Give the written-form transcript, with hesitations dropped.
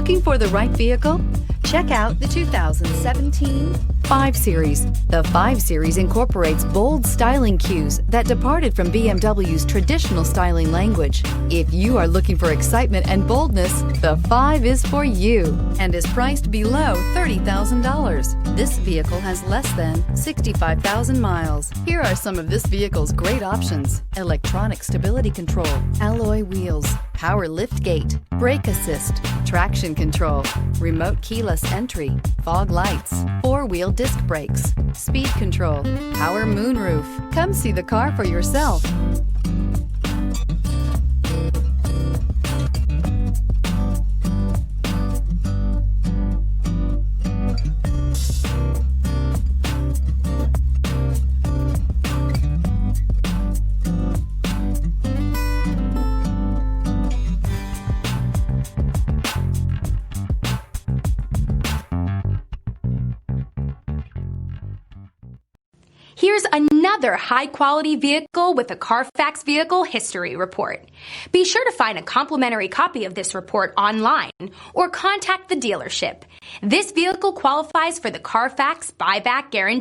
Looking for the right vehicle? Check out the 2017 5 Series. The 5 Series incorporates bold styling cues that departed from BMW's traditional styling language. If you are looking for excitement and boldness, the 5 is for you and is priced below $30,000. This vehicle has less than 65,000 miles. Here are some of this vehicle's great options: electronic stability control, alloy wheels, power liftgate, brake assist, traction control, remote keyless entry, fog lights, 4-wheel disc brakes, speed control, power moonroof. Come see the car for yourself. Here's another high-quality vehicle with a Carfax Vehicle History Report. Be sure to find a complimentary copy of this report online or contact the dealership. This vehicle qualifies for the Carfax Buyback Guarantee.